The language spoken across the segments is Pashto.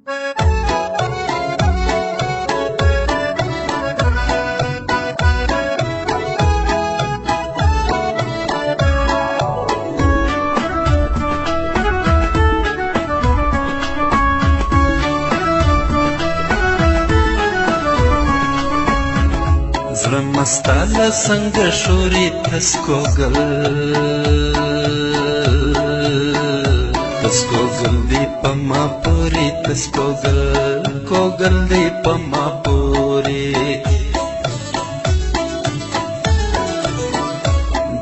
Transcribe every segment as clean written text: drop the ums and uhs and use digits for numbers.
زړه مستاله څنګه شوري تسکوګل دی په ما پورې تسکوګل کوګل دی په ما پورې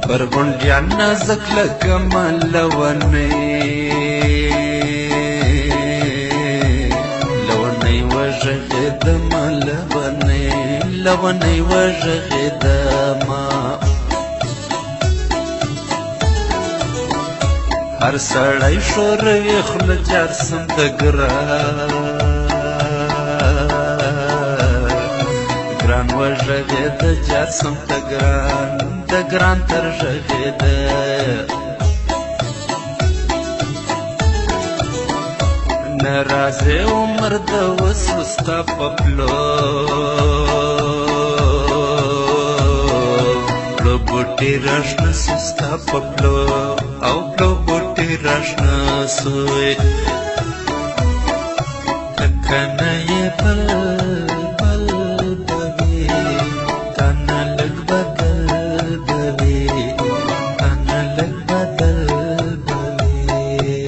برغونډیان نازک لکه ملونې لونې وژغېدمه لونې وژغېدمه هر سړی شوروي خوله جرسم د ګران وژغېده جرسم د ګران تر ژغېده نه راځې عمر د وسو ستا په پلو پلو بوټي راشنه سو ستا په پلو او پلو بوټي راشنه سوی کنه یې بل بوي کنه لږ بدل بوي کنه لږ بدل بوي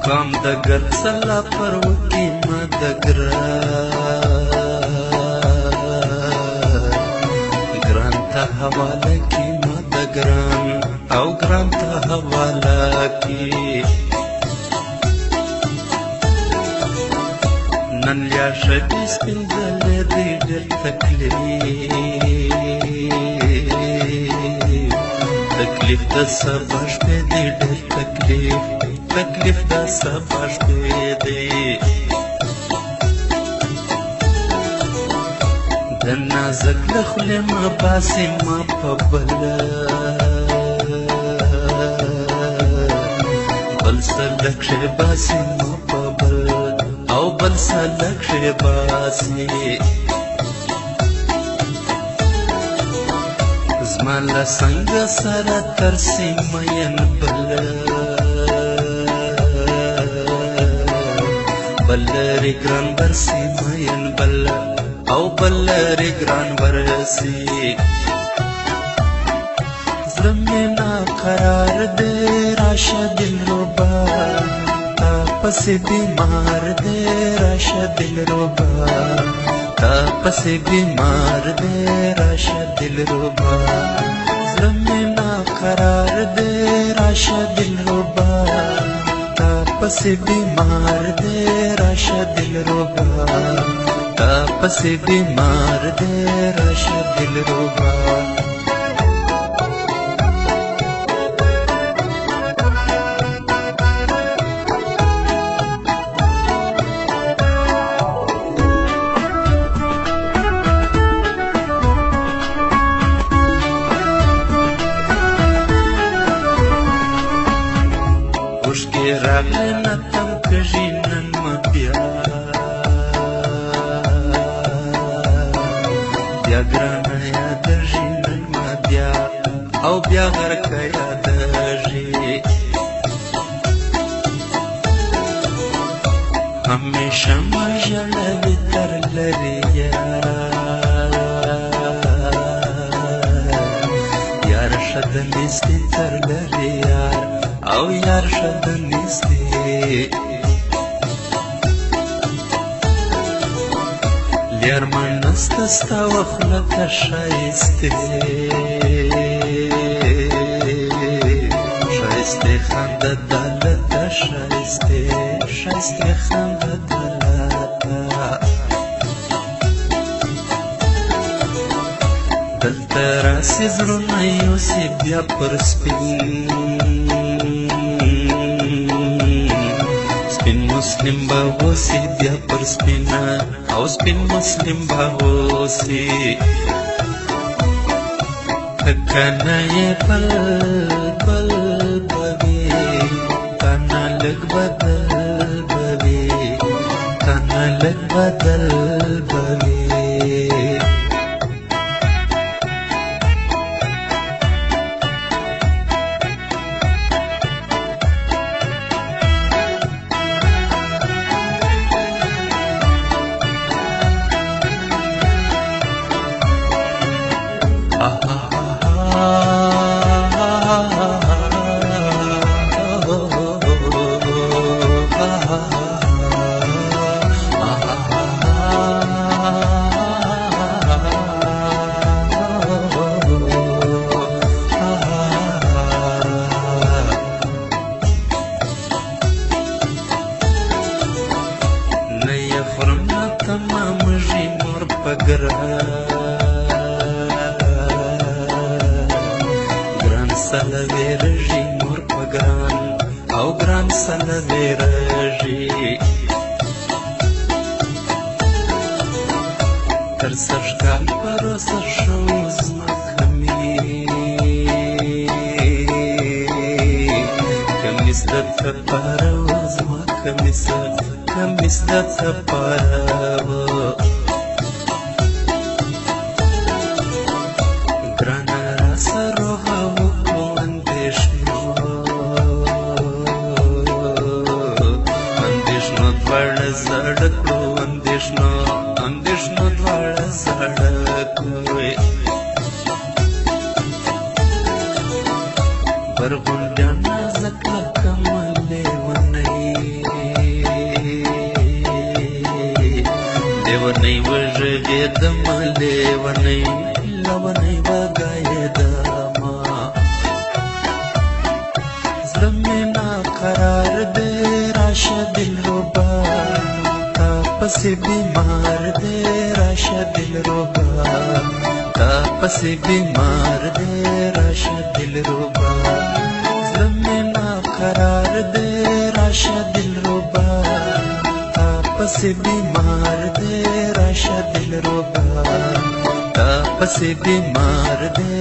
کام د ګر سلا پر وکی ما د ګران ته حواله کی ما د ګران او ګران ته حواله کی نن یا شدی سپینځل دی ډېر تکلیف د سبا شپې دی ډېر تکلیف د سبا شپې دی د نازک له خولې مه باسې ما په بل سلک کښې باسې ما په او بل سلک کښې باسې زما له څنګه سره ترسي مین بل لري ګران برسي مین او بل لري ګران برسي زړه مې ناقرار دی راشه دلربا تا پسې بیمار دی راشه دلربا تا پسې بیمار دی راشه دلربا زړه مې ناقرار دی راشه دلربا تا پسې بیمار دی راشه دلربا تا پسې بیمار دی راشه دلربا اوښکې راغلې نه تم کږي نن مه بیا ګرانه یادېږي نن مه بیا او بیا غرقه یادېږي همیشه مه ژړوي تر لرې یار ښه د نږدې تر لرې یار او یار ښه د نږدې یارمان نسته ستا وخوله ته ښایستې ښایستې خنده دله ته ښایستې ښایستې خنده دله ته دلته راسې زړونه یوسې بیا پر سپین مسلم به اوسې بیا پر سپینه او سپین مسلم به اوسې کنه یې بل بل به وي کنه لږ بدل به وي کنه لږ بدل به وي ګران سلویرژي مور په ګران او ګران سلویرژي تر سږکال پروسه شو ځمکه مې کمیس درته پاره و ځمکه مې کمیس درته پاره و ګرانه راسه روغه وکړو اندېښنو دواړه زاړه کړو اندېښنو دواړه زاړه کړو برغونډیان نازک لکه لیونۍ لیونۍ وږغېدمه لیونۍ لیونۍ وږغېدمه زړه مې ناقرار دی راشه دلربا تا پسې بیمار دی راشه دلربا تا پسې بیمار دی راشه دلربا زړه مې ناقرار دی راشه دلربا تا پسې بیمار دی راشه دلربا تا پسې بیمار دی